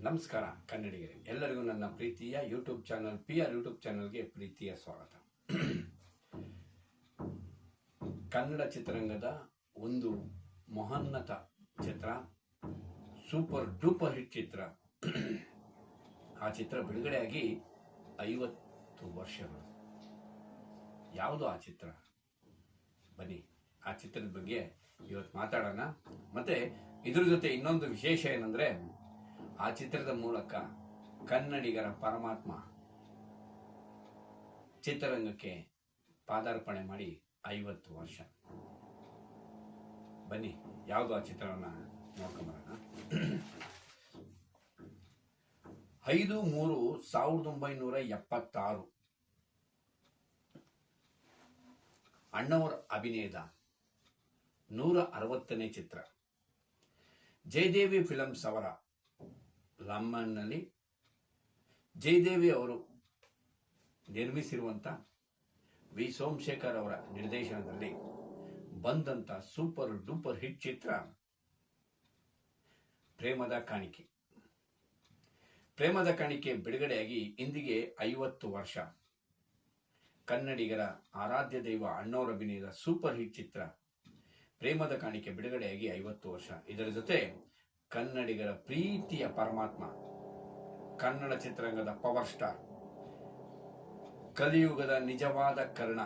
ನಮಸ್ಕಾರ ಕನ್ನಡಿಗರೇ, ಎಲ್ಲರಿಗೂ ನನ್ನ ಪ್ರೀತಿಯ ಯೂಟ್ಯೂಬ್ ಚಾನಲ್ PR ಯೂಟ್ಯೂಬ್ ಚಾನಲ್ಗೆ ಪ್ರೀತಿಯ ಸ್ವಾಗತ. ಕನ್ನಡ ಚಿತ್ರರಂಗದ ಒಂದು ಮಹೋನ್ನತ ಚಿತ್ರ, ಸೂಪರ್ ಡೂಪರ್ ಹಿಟ್ ಚಿತ್ರ. ಆ ಚಿತ್ರ ಬಿಡುಗಡೆಯಾಗಿ 50 ವರ್ಷಗಳು. ಯಾವುದು ಆ ಚಿತ್ರ? ಬನ್ನಿ ಆ ಚಿತ್ರದ ಬಗ್ಗೆ ಇವತ್ತು ಮಾತಾಡೋಣ. ಮತ್ತೆ ಇದ್ರ ಜೊತೆ ಇನ್ನೊಂದು ವಿಶೇಷ ಏನಂದ್ರೆ, ಆ ಚಿತ್ರದ ಮೂಲಕ ಕನ್ನಡಿಗರ ಪರಮಾತ್ಮ ಚಿತ್ರರಂಗಕ್ಕೆ ಪಾದಾರ್ಪಣೆ ಮಾಡಿ 50 ವರ್ಷ. ಬನ್ನಿ ಯಾವುದು ಆ ಚಿತ್ರವನ್ನ ನೋಡ್ಕೊಂಬರೋಣ. 5/3/1976 ಅಣ್ಣವರ ಅಭಿನಯದ 160ನೇ ಚಿತ್ರ. ಜಯದೇವಿ ಫಿಲಮ್ಸ್ ಅವರ ಲಮ್ಮನ್ನಲ್ಲಿ ಜಯದೇವಿ ಅವರು ನಿರ್ಮಿಸಿರುವಂಥ ವಿ ಸೋಮಶೇಖರ್ ಅವರ ನಿರ್ದೇಶನದಲ್ಲಿ ಬಂದಂಥ ಸೂಪರ್ ಡೂಪರ್ ಹಿಟ್ ಚಿತ್ರ ಪ್ರೇಮದ ಕಾಣಿಕೆ. ಪ್ರೇಮದ ಕಾಣಿಕೆ ಬಿಡುಗಡೆಯಾಗಿ ಇಂದಿಗೆ 50 ವರ್ಷ. ಕನ್ನಡಿಗರ ಆರಾಧ್ಯ ದೈವ ಅಣ್ಣವರ ಅಭಿನಯದ ಸೂಪರ್ ಹಿಟ್ ಚಿತ್ರ ಪ್ರೇಮದ ಕಾಣಿಕೆ ಬಿಡುಗಡೆಯಾಗಿ 50 ವರ್ಷ. ಇದರ ಜೊತೆ ಕನ್ನಡಿಗರ ಪ್ರೀತಿಯ ಪರಮಾತ್ಮ, ಕನ್ನಡ ಚಿತ್ರರಂಗದ ಪವರ್ ಸ್ಟಾರ್, ಕಲಿಯುಗದ ನಿಜವಾದ ಕರ್ಣ,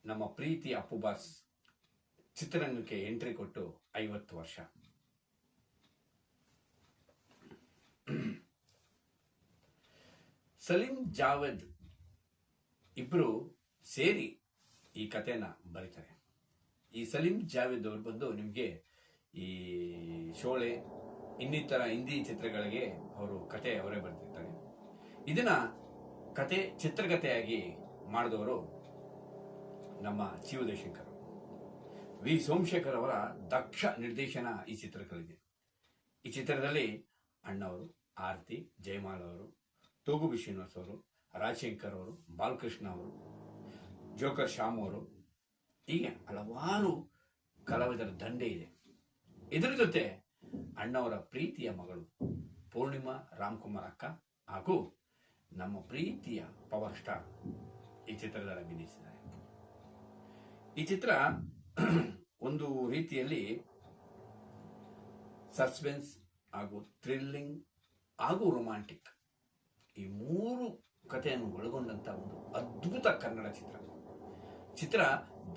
ನಮ್ಮ ಪ್ರೀತಿಯ ಅಪ್ಪು ಬಾಸ್ ಚಿತ್ರರಂಗಕ್ಕೆ ಎಂಟ್ರಿ ಕೊಟ್ಟು 50 ವರ್ಷ. ಸಲೀಂ ಜಾವೇದ್ ಇಬ್ರು ಸೇರಿ ಈ ಕಥೆನ ಬರೀತಾರೆ. ಈ ಸಲೀಂ ಜಾವೇದ್ ಅವರು ಬಂದು ನಿಮ್ಗೆ ಈ ಶೋಳೆ ಇನ್ನಿತರ ಹಿಂದಿ ಚಿತ್ರಗಳಿಗೆ ಅವರು ಕತೆ ಅವರೇ ಬರೆದಿರ್ತಾರೆ. ಇದನ್ನ ಕತೆ ಚಿತ್ರಕಥೆಯಾಗಿ ಮಾಡಿದವರು ನಮ್ಮ ಶಿವದೇಶಂಕರ್. ವಿ ಸೋಮಶೇಖರ್ ಅವರ ದಕ್ಷ ನಿರ್ದೇಶನ ಈ ಚಿತ್ರದಲ್ಲಿದೆ. ಈ ಚಿತ್ರದಲ್ಲಿ ಅಣ್ಣವರು, ಆರತಿ, ಜಯಮಾಲ್ ಅವರು, ತೂಗುಬಿ ಶ್ರೀನಿವಾಸ್ ಅವರು, ರಾಜಶೇಖರ್ ಅವರು, ಬಾಲಕೃಷ್ಣ ಅವರು, ಜೋಕರ್ ಶ್ಯಾಮ್ ಅವರು, ಹೀಗೆ ಹಲವಾರು ಕಲಾವಿದರ ದಂಡೆ ಇದೆ. ಇದರ ಜೊತೆ ಅಣ್ಣವರ ಪ್ರೀತಿಯ ಮಗಳು ಪೂರ್ಣಿಮಾ ರಾಮ್ಕುಮಾರ್ ಅಕ್ಕ ಹಾಗೂ ನಮ್ಮ ಪ್ರೀತಿಯ ಪವರ್ ಸ್ಟಾರ್ ಈ ಚಿತ್ರದಲ್ಲಿ ಅಭಿನಯಿಸಿದ್ದಾರೆ. ಈ ಚಿತ್ರ ಒಂದು ರೀತಿಯಲ್ಲಿ ಸಸ್ಪೆನ್ಸ್ ಹಾಗೂ ಥ್ರಿಲ್ಲಿಂಗ್ ಹಾಗೂ ರೊಮ್ಯಾಂಟಿಕ್ ಈ 3 ಕಥೆಯನ್ನು ಒಳಗೊಂಡಂತ ಒಂದು ಅದ್ಭುತ ಕನ್ನಡ ಚಿತ್ರ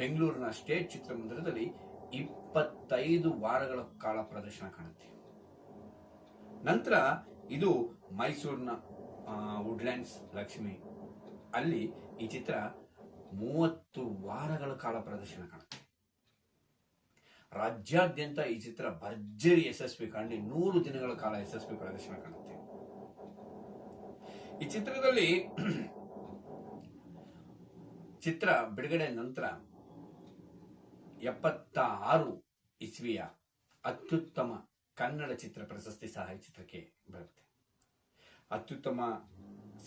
ಬೆಂಗಳೂರಿನ ಸ್ಟೇಟ್ ಚಿತ್ರಮಂದಿರದಲ್ಲಿ 25 ವಾರಗಳ ಕಾಲ ಪ್ರದರ್ಶನ ಕಾಣುತ್ತೆ. ನಂತರ ಇದು ಮೈಸೂರಿನ ವುಡ್ಲ್ಯಾಂಡ್ಸ್ ಲಕ್ಷ್ಮಿ ಅಲ್ಲಿ ಈ ಚಿತ್ರ 30 ವಾರಗಳ ಕಾಲ ಪ್ರದರ್ಶನ ಕಾಣುತ್ತೆ. ರಾಜ್ಯಾದ್ಯಂತ ಈ ಚಿತ್ರ ಭರ್ಜರಿ ಯಶಸ್ವಿ ಕಂಡು 100 ದಿನಗಳ ಕಾಲ ಯಶಸ್ವಿ ಪ್ರದರ್ಶನ ಕಾಣುತ್ತೆ. ಈ ಚಿತ್ರದಲ್ಲಿ ಚಿತ್ರ ಬಿಡುಗಡೆ ನಂತರ 76 ಇಸ್ವಿಯ ಅತ್ಯುತ್ತಮ ಕನ್ನಡ ಚಿತ್ರ ಪ್ರಶಸ್ತಿ ಸಹ ಈ ಚಿತ್ರಕ್ಕೆ ಬರುತ್ತೆ. ಅತ್ಯುತ್ತಮ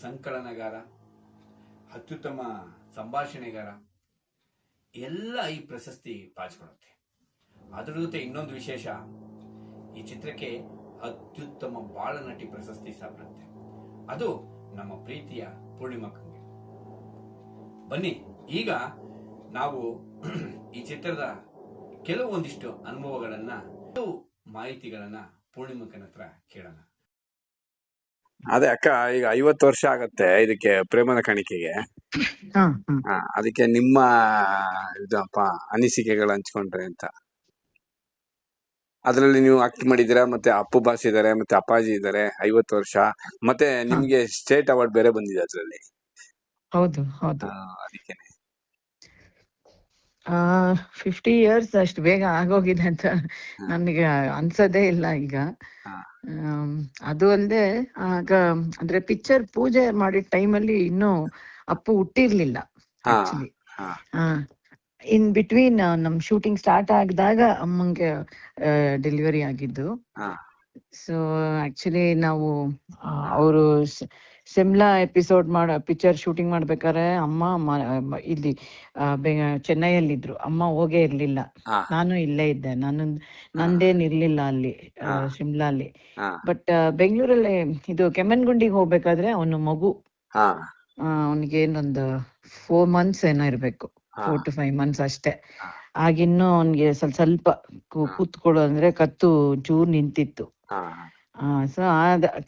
ಸಂಕಲನಗಾರ, ಅತ್ಯುತ್ತಮ ಸಂಭಾಷಣೆಗಾರ ಎಲ್ಲ ಈ ಪ್ರಶಸ್ತಿ ಬಾಚಿಕೊಳ್ಳುತ್ತೆ. ಅದರ ಜೊತೆ ಇನ್ನೊಂದು ವಿಶೇಷ, ಈ ಚಿತ್ರಕ್ಕೆ ಅತ್ಯುತ್ತಮ ಬಾಳನಟಿ ಪ್ರಶಸ್ತಿ ಸಹ ಬರುತ್ತೆ. ಅದು ನಮ್ಮ ಪ್ರೀತಿಯ ಪೂರ್ಣಿಮಾಕ್ಕಂಗೆ. ಬನ್ನಿ ಈಗ ನಾವು ಈ ಚಿತ್ರದ ಕೆಲವೊಂದಿಷ್ಟು ಅನುಭವಗಳನ್ನ, ಮಾಹಿತಿಗಳನ್ನ ಪೂರ್ಣಿಮಕ್ಕನ ಹತ್ರ ಕೇಳೋಣ. ಅದೇ ಅಕ್ಕ, ಈಗ 50 ವರ್ಷ ಆಗತ್ತೆ ಇದಕ್ಕೆ, ಪ್ರೇಮದ ಕಾಣಿಕೆಗೆ. ಅದಕ್ಕೆ ನಿಮ್ಮ ಇದಪ್ಪ ಅನಿಸಿಕೆಗಳು ಹಂಚ್ಕೊಂಡ್ರೆ ಅಂತ. ಅದ್ರಲ್ಲಿ ನೀವು ಆಕ್ಟ್ ಮಾಡಿದ್ದೀರಾ, ಮತ್ತೆ ಅಪ್ಪು ಬಾಸ್ ಇದಾರೆ, ಮತ್ತೆ ಅಪ್ಪಾಜಿ ಇದಾರೆ. 50 ವರ್ಷ ಮತ್ತೆ ನಿಮ್ಗೆ ಸ್ಟೇಟ್ ಅವಾರ್ಡ್ ಬೇರೆ ಬಂದಿದೆ ಅದ್ರಲ್ಲಿ. ಹೌದು ಹೌದು. ಅದಕ್ಕೆ 50 years ಅಷ್ಟು ಬೇಗ ಆಗೋಗಿದೆ ಅಂತ ನನಗೆ ಅನ್ಸೋದೇ ಇಲ್ಲ ಈಗ. ಅದು ಅಲ್ಲದೆ ಆಗ ಅಂದ್ರೆ ಪಿಕ್ಚರ್ ಪೂಜೆ ಮಾಡಿದ ಟೈಮಲ್ಲಿ ಇನ್ನೂ ಅಪ್ಪು ಹುಟ್ಟಿರ್ಲಿಲ್ಲ ಆಕ್ಚುಲಿ. ಇನ್ ಬಿಟ್ವೀನ್ ನಮ್ ಶೂಟಿಂಗ್ ಸ್ಟಾರ್ಟ್ ಆಗಿದಾಗ ಅಮ್ಮಂಗೆ ಡೆಲಿವರಿ ಆಗಿದ್ದು. ಸೊ ಆಕ್ಚುಲಿ ನಾವು ಅವರು ಸಿಮ್ಲಾ ಎಪಿಸೋಡ್ ಪಿಕ್ಚರ್ ಶೂಟಿಂಗ್ ಮಾಡ್ಬೇಕಾದ್ರೆ ಅಮ್ಮ ಇಲ್ಲಿ ಚೆನ್ನೈಯಲ್ಲಿದ್ರು, ಅಮ್ಮ ಹೋಗೇ ಇರ್ಲಿಲ್ಲ. ಹಾ ನಾನು ಇಲ್ಲೇ ಇದ್ದೆ, ಹಾ ನಂದೇನ್ ಇರ್ಲಿಲ್ಲ ಅಲ್ಲಿ ಹಾ ಶಿಮ್ಲಾ ಅಲ್ಲಿ. ಹಾ ಬಟ್ ಬೆಂಗಳೂರಲ್ಲಿ ಇದು ಕೆಮ್ಮನ್ಗುಂಡಿಗೆ ಹೋಗ್ಬೇಕಾದ್ರೆ ಅವನು ಮಗು, ಹಾ ಅವನಿಗೆ ಏನೊಂದು 4 months ಏನೋ ಇರ್ಬೇಕು, ಹಾ 4 to 5 months ಅಷ್ಟೇ. ಹಾ ಆಗಿನ್ನೂ ಅವನ್ಗೆ ಸ್ವಲ್ಪ ಕೂತ್ಕೊಳ್ಳೋ ಅಂದ್ರೆ ಕತ್ತು ಚೂರ್ ನಿಂತಿತ್ತು. ಹಾ ಸೊ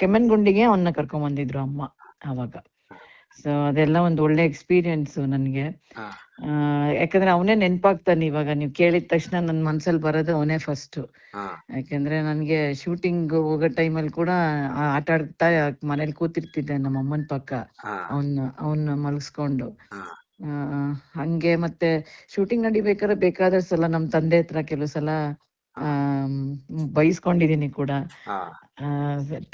ಕೆಮ್ಮನ್ಗುಂಡಿಗೆ ಅವನ್ನ ಕರ್ಕೊಂಡ್ ಬಂದಿದ್ರು ಅಮ್ಮ ಅವಾಗ. ಸೊ ಅದೆಲ್ಲ ಒಂದು ಒಳ್ಳೆ ಎಕ್ಸ್ಪೀರಿಯನ್ಸ್ ನನ್ಗೆ. ಹಾ ಯಾಕಂದ್ರೆ ಅವನೇ ನೆನ್ಪಾಗ್ತಾನೆ ಇವಾಗ. ನೀವು ಕೇಳಿದ ತಕ್ಷಣ ನನ್ ಮನ್ಸಲ್ಲಿ ಬರೋದು ಅವನೇ ಫಸ್ಟ್. ಹಾ ಯಾಕಂದ್ರೆ ನನ್ಗೆ ಶೂಟಿಂಗ್ ಹೋಗೋ ಟೈಮಲ್ಲಿ ಕೂಡ ಆಟ ಆಡ್ತಾ ಮನೇಲಿ ಕೂತಿರ್ತಿದ್ದೆ ನಮ್ಮ ಅಮ್ಮನ ಪಕ್ಕ, ಹಾ ಅವನ್ನ ಮಲಗಿಸ್ಕೊಂಡು. ಹಾ ಹಂಗೆ ಮತ್ತೆ ಶೂಟಿಂಗ್ ನಡಿಬೇಕಾದ್ರೆ ಬೇಕಾದ ಸಲ ನಮ್ ತಂದೆ ಹತ್ರ ಕೆಲವು ಸಲ ಬೈಸ್ಕೊಂಡಿದೀನಿ ಕೂಡ. ಹಾ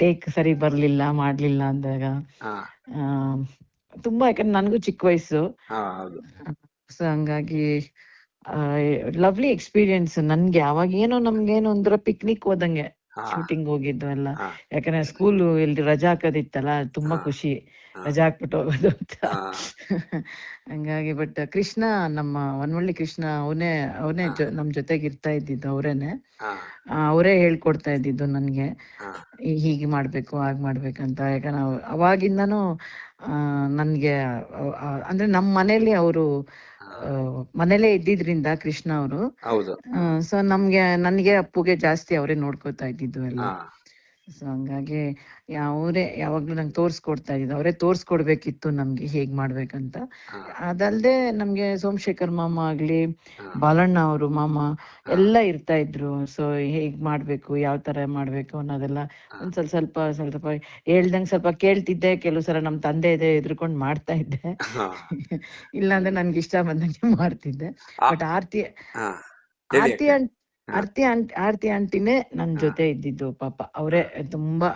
ಟೇಕ್ ಸರಿ ಬರ್ಲಿಲ್ಲ, ಮಾಡ್ಲಿಲ್ಲ ಅಂದಾಗ. ಹಾ ಆ ತುಂಬಾ, ಯಾಕಂದ್ರೆ ನನ್ಗೂ ಚಿಕ್ಕ ವಯಸ್ಸು. ಹಾ ಹೌದು. ಸೊ ಹಂಗಾಗಿ ಲವ್ಲಿ ಎಕ್ಸ್ಪೀರಿಯನ್ಸ್ ನನ್ಗೆ. ಅವಾಗ ಏನೋ ನಮ್ಗೇನೋ ಒಂಥರ ಪಿಕ್ನಿಕ್ ಹೋದಂಗೆ ಹಾ ಶೂಟಿಂಗ್ ಹೋಗಿದ್ದು ಎಲ್ಲ. ಹಾ ಯಾಕಂದ್ರೆ ಸ್ಕೂಲು ಇಲ್ಲಿ ರಜಾ ಹಾಕೋದಿತ್ತಲ್ಲ, ತುಂಬಾ ಹಾ ಖುಷಿ ಹಾ ರಜಾ ಹಾಕ್ಬಿಟ್ಟು ಹೋಗೋದು ಅಂತ. ಹಾ ಹಂಗಾಗಿ ಬಟ್ ಕೃಷ್ಣ, ನಮ್ಮ ವನವಳ್ಳಿ ಕೃಷ್ಣ, ಅವನೇ ಹಾ ನಮ್ ಜೊತೆಗೆ ಇರ್ತಾ ಇದ್ದಿದ್ದು, ಅವರೇನೆ. ಹಾ ಅವರೇ ಹೇಳ್ಕೊಡ್ತಾ ಇದ್ದಿದ್ದು ನನ್ಗೆ, ಹಾ ಹೀಗೆ ಮಾಡ್ಬೇಕು ಹಾಗೆ ಮಾಡ್ಬೇಕಂತ. ಯಾಕಂದ್ರೆ ಅವಾಗಿಂದನೂ ನನ್ಗೆ ಅಂದ್ರೆ ನಮ್ಮ ಮನೇಲಿ ಅವರು ಮನೇಲೇ ಇದ್ದಿದ್ರಿಂದ ಕೃಷ್ಣ ಅವರು. ಹೌದು. ಸೊ ನನ್ಗೆ ಅಪ್ಪುಗೆ ಜಾಸ್ತಿ ಅವರೇ ನೋಡ್ಕೊತಾ ಇದ್ದಿದ್ದು ಎಲ್ಲ. ಹಾ ಸೊ ಹಂಗಾಗಿ ಅವರೇ ಯಾವಾಗ್ಲೂ ನಂಗೆ ತೋರ್ಸ್ಕೊಡ್ತಾ ಇದ್ದಿದ್ದು, ಅವರೇ ತೋರ್ಸ್ಕೊಡ್ಬೇಕಿತ್ತು ನಮ್ಗೆ ಹೇಗ್ ಮಾಡ್ಬೇಕಂತ. ಹಾ ಅದಲ್ದೆ ನಮ್ಗೆ ಸೋಮಶೇಖರ್ ಮಾಮ ಆಗ್ಲಿ, ಹಾ ಬಾಲಣ್ಣ ಅವರು ಮಾಮ ಹಾ ಎಲ್ಲ ಇರ್ತಾ ಇದ್ರು. ಸೊ ಹೇಗ್ ಮಾಡ್ಬೇಕು, ಯಾವ ತರ ಮಾಡ್ಬೇಕು ಅನ್ನೋದೆಲ್ಲ ಹಾ ಒಂದ್ ಸ್ವಲ್ಪ ಹೇಳ್ದಂಗ್ ಸ್ವಲ್ಪ ಕೇಳ್ತಿದ್ದೆ. ಕೆಲವು ಸಲ ನಮ್ ತಂದೆ ಇದೆ ಎದ್ರುಕೊಂಡ್ ಮಾಡ್ತಾ ಇದ್ದೆ. ಹಾ ಇಲ್ಲಾಂದ್ರೆ ನನ್ಗೆ ಇಷ್ಟ ಬಂದಂಗೆ ಮಾಡ್ತಿದ್ದೆ. ಆ, ಬಟ್ ಹಾ ಹೇಳಿ ಆರ್ತಿ ಅಕ್ಕ. ಆಂಟಿ ಹಾ ಆರ್ತಿ ಆಂಟಿನೇ ನನ್ ಹಾ ಜೊತೆ ಇದ್ದಿದ್ದು ಪಾಪ. ಅವರೇ ಹಾ ತುಂಬಾ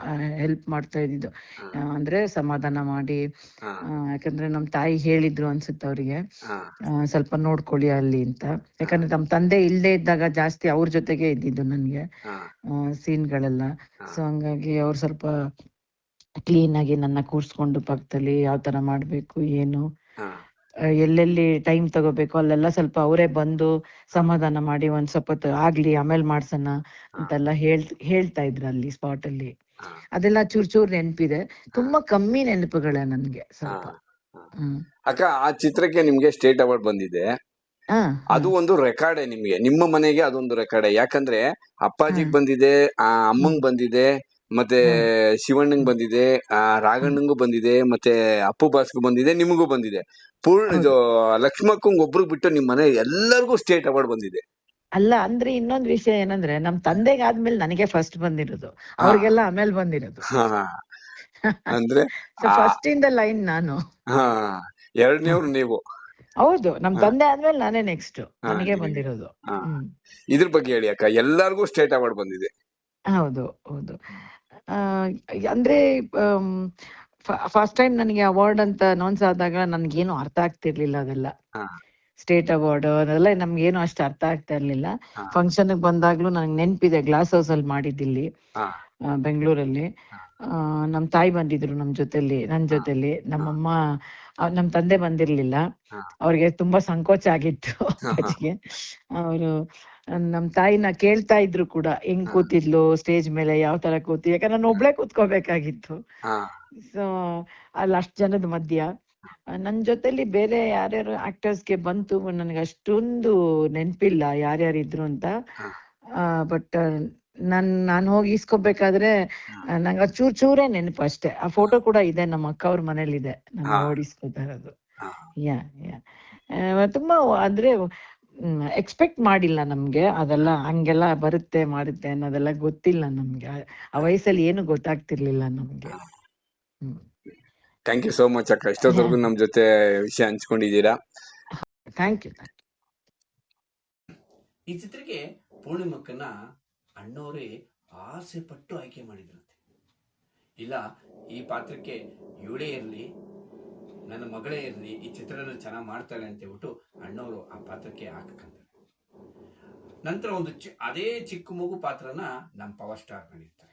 ಹೆಲ್ಪ್ ಮಾಡ್ತಾ ಇದ್ದಿದ್ದು. ಹಾ ಅಂದ್ರೆ ಸಮಾಧಾನ ಮಾಡಿ, ಹಾ ಯಾಕಂದ್ರೆ ನಮ್ ತಾಯಿ ಹೇಳಿದ್ರು ಅನ್ಸುತ್ತೆ ಅವ್ರಿಗೆ, ಹಾ ಸ್ವಲ್ಪ ನೋಡ್ಕೊಳ್ಳಿ ಅಲ್ಲಿ ಅಂತ. ಹಾ ಯಾಕಂದ್ರೆ ನಮ್ ತಂದೆ ಇಲ್ಲದೆ ಇದ್ದಾಗ ಜಾಸ್ತಿ ಅವ್ರ ಜೊತೆಗೆ ಇದ್ದಿದ್ದು ನನ್ಗೆ ಹಾ ಸೀನ್ಗಳೆಲ್ಲ. ಹಾ ಸೊ ಹಂಗಾಗಿ ಅವ್ರು ಸ್ವಲ್ಪ ಕ್ಲೀನ್ ಆಗಿ ನನ್ನ ಕೂರ್ಸ್ಕೊಂಡು ಪಕ್ಕದಲ್ಲಿ ಯಾವ ತರ ಮಾಡ್ಬೇಕು ಏನು, ಹಾ ಎಲ್ಲೆಲ್ಲಿ ಟೈಮ್ ತಗೋಬೇಕು ಅಲ್ಲೆಲ್ಲ ಸ್ವಲ್ಪ ಅವರೇ ಬಂದು ಸಮಾಧಾನ ಮಾಡಿ ಒಂದ್ ಸ್ವಲ್ಪ ಹೊತ್ತು ಆಗ್ಲಿ ಆಮೇಲೆ ಮಾಡ್ಸೋಣ ಹಾ ಅಂತೆಲ್ಲ ಹೇಳ್ತಾ ಇದ್ರು ಅಲ್ಲಿ ಸ್ಪಾಟ್ ಅಲ್ಲಿ. ಹಾ ಅದೆಲ್ಲ ಚೂರ್ ನೆನ್ಪಿದೆ. ಹಾ ತುಂಬಾ ಕಮ್ಮಿ ನೆನಪುಗಳೇ ನನ್ಗೆ ಹಾ ಸ್ವಲ್ಪ. ಹಾ. ಹ್ಮ್ ಅಕ್ಕ, ಆ ಚಿತ್ರಕ್ಕೆ ನಿಮ್ಗೆ ಸ್ಟೇಟ್ ಅವಾರ್ಡ್ ಬಂದಿದೆ. ಹಾ ಹಾ ಅದು ಒಂದು ರೆಕಾರ್ಡೆ ನಿಮ್ಗೆ, ನಿಮ್ಮ ಮನೆಗೆ ಅದೊಂದು ರೆಕಾರ್ಡೆ. ಯಾಕಂದ್ರೆ ಹಾ ಅಪ್ಪಾಜಿಗ್ ಬಂದಿದೆ, ಹ್ಮ್ ಅಮ್ಮಂಗ್ ಬಂದಿದೆ, ಮತ್ತೆ ಹಾ ಶಿವಣ್ಣಂಗ್ ಹ್ಮ್ ಬಂದಿದೆ, ಹ್ಮ್ ರಾಘಣ್ಣಂಗೂ ಬಂದಿದೆ, ಮತ್ತೆ ಅಪ್ಪು ಬಾಸ್ಗೂ ಬಂದಿದೆ, ನಿಮಗೂ ಬಂದಿದೆ. ಇದು ಹೌದು. ಲಕ್ಷ್ಮಕ್ಕಂಗ್ ಒಬ್ರು ಬಿಟ್ಟು ನಿಮ್ ಮನೆ ಎಲ್ಲರಿಗೂ ಸ್ಟೇಟ್ ಅವಾರ್ಡ್ ಬಂದಿದೆ. ಅಲ್ಲ ಅಂದ್ರೆ ಇನ್ನೊಂದ್ ವಿಷಯ ಏನಂದ್ರೆ, ನಮ್ ತಂದೆಗೆ ಆದ್ಮೇಲೆ ನನಗೆ ಫಸ್ಟ್ ಬಂದಿರೋದು, ಹಾ ಅವ್ರಿಗೆಲ್ಲ ಆಮೇಲೆ ಬಂದಿರೋದು. ಹಾ ಅಂದ್ರೆ ಸೊ ಆ ಫಸ್ಟ್ ಇನ್ ದ ಲೈನ್ ನಾನು. ಹಾ ಎರಡನೇವ್ರು ನೀವು. ಹೌದು, ನಮ್ ಹಾ ತಂದೆ ಆದ್ಮೇಲೆ ನಾನೇ ನೆಕ್ಸ್ಟ್, ಹಾ ನನಗೆ ನಿಮಗೆ. ಬಂದಿರೋದು. ಹಾ ಹ್ಮ್ ಇದ್ರ ಬಗ್ಗೆ ಹೇಳಿ ಅಕ್ಕ, ಎಲ್ಲಾರ್ಗೂ ಸ್ಟೇಟ್ ಅವಾರ್ಡ್ ಬಂದಿದೆ. ಹೌದು ಹೌದು. ಆ ಅಂದ್ರೆ ಫಸ್ಟ್ ಟೈಮ್ ನನಗೆ ಅವಾರ್ಡ್ ಅಂತ ಅನೌನ್ಸ್ ಆದಾಗ ನನ್ಗೇನು ಅರ್ಥ ಆಗ್ತಿರ್ಲಿಲ್ಲ ಅದೆಲ್ಲ. ಹಾ ಸ್ಟೇಟ್ ಅವಾರ್ಡ್ ಅದೆಲ್ಲ ನಮ್ಗೇನು ಅಷ್ಟು ಅರ್ಥ ಆಗ್ತಾ ಇರ್ಲಿಲ್ಲ. ಹಾ ಫಂಕ್ಷನ್ ಬಂದಾಗ್ಲೂ ನನಗೆ ನೆನ್ಪಿದೆ, ಗ್ಲಾಸ್ ಹೌಸ್ ಅಲ್ಲಿ ಮಾಡಿದ್ದಿಲ್ಲಿ ಹಾ ಬೆಂಗಳೂರಲ್ಲಿ. ಹಾ ನಮ್ ತಾಯಿ ಬಂದಿದ್ರು ನನ್ ಹಾ ಜೊತೆಲಿ, ಹಾ ನಮ್ಮಮ್ಮ, ನಮ್ ತಂದೆ ಬಂದಿರ್ಲಿಲ್ಲ. ಹಾ ಅವ್ರಿಗೆ ತುಂಬಾ ಸಂಕೋಚ ಆಗಿತ್ತು ಹಾ ಹಾ ಅಪ್ಪಾಜಿಗೆ. ಅವರು ನಮ್ ತಾಯಿನ ಕೇಳ್ತಾ ಇದ್ರು ಕೂಡ, ಹೆಂಗ್ ಹಾ ಕೂತಿದ್ಲು ಸ್ಟೇಜ್ ಮೇಲೆ, ಯಾವ ತರ ಯಾಕಂದ್ರೆ ನಾನು ಒಬ್ಳೆ ಕೂತ್ಕೋಬೇಕಾಗಿತ್ತು. ಹಾ ಸೊ ಅಲ್ಲಿ ಅಷ್ಟ್ ಜನದ ಮಧ್ಯ ನನ್ ಜೊತೆಲಿ ಬೇರೆ ಯಾರ್ಯಾರು ಆಕ್ಟರ್ಸ್ಗೆ ಬಂತು, ನನಗೆ ಅಷ್ಟೊಂದು ನೆನ್ಪಿಲ್ಲ ಯಾರ್ಯಾರು ಇದ್ರು ಅಂತ. ಹಾ ಬಟ್ ನಾನ್ ಹೋಗಿ ಇಸ್ಕೋಬೇಕಾದ್ರೆ ಹಾ ನಂಗೆ ಚೂರೇ ನೆನಪು ಅಷ್ಟೇ. ಆ ಫೋಟೋ ಕೂಡ ಇದೆ, ನಮ್ಮ ಅಕ್ಕ ಅವ್ರ ಮನೇಲಿ ಇದೆ, ನಾನು ಹಾ ಓಡಿಸ್ಕೋತಾ ಇರೋದು. ಹಾ ಯಾ ಯಾ ತುಂಬಾ ಅಂದ್ರೆ ಎಕ್ಸ್ಪೆಕ್ಟ್ ಮಾಡಿಲ್ಲ ನಮ್ಗೆ ಅದೆಲ್ಲ, ಹಂಗೆಲ್ಲ ಬರುತ್ತೆ ಮಾಡುತ್ತೆ ಅನ್ನೋದೆಲ್ಲ ಗೊತ್ತಿಲ್ಲ ನಮ್ಗೆ. ಆ ವಯಸ್ಸಲ್ಲಿ ಏನು ಗೊತ್ತಾಗ್ತಿರ್ಲಿಲ್ಲ ನಮ್ಗೆ. ಹ್ಮ್ ಥ್ಯಾಂಕ್ ಯು ಸೋ ಮಚ್ ಅಕ್ಕ, ಇಷ್ಟೊತ್ತವರೆಗೂ ನಮ್ ಜೊತೆ ವಿಷಯ ಹಂಚ್ಕೊಂಡಿದ್ದೀರಾ. Thank you. ಈ ಚಿತ್ರಕ್ಕೆ ಪೂರ್ಣಿಮಕ್ಕನ್ನ ಅಣ್ಣವರೇ ಆಸೆ ಪಟ್ಟು ಆಯ್ಕೆ ಮಾಡಿದ್ರಂತೆ. ಇಲ್ಲ, ಈ ಪಾತ್ರಕ್ಕೆ ಇವಳೇ ಇರಲಿ, ನನ್ನ ಮಗಳೇ ಇರಲಿ, ಈ ಚಿತ್ರನ ಚೆನ್ನಾಗಿ ಮಾಡ್ತಾಳೆ ಅಂತ ಹೇಳ್ಬಿಟ್ಟು ಅಣ್ಣವರು ಆ ಪಾತ್ರಕ್ಕೆ ಹಾಕಂತಾರೆ. ನಂತರ ಒಂದು ಅದೇ ಚಿಕ್ಕ ಮಗು ಪಾತ್ರನ ನಮ್ಮ ಪವರ್ ಸ್ಟಾರ್ ಮಾಡಿರ್ತಾರೆ.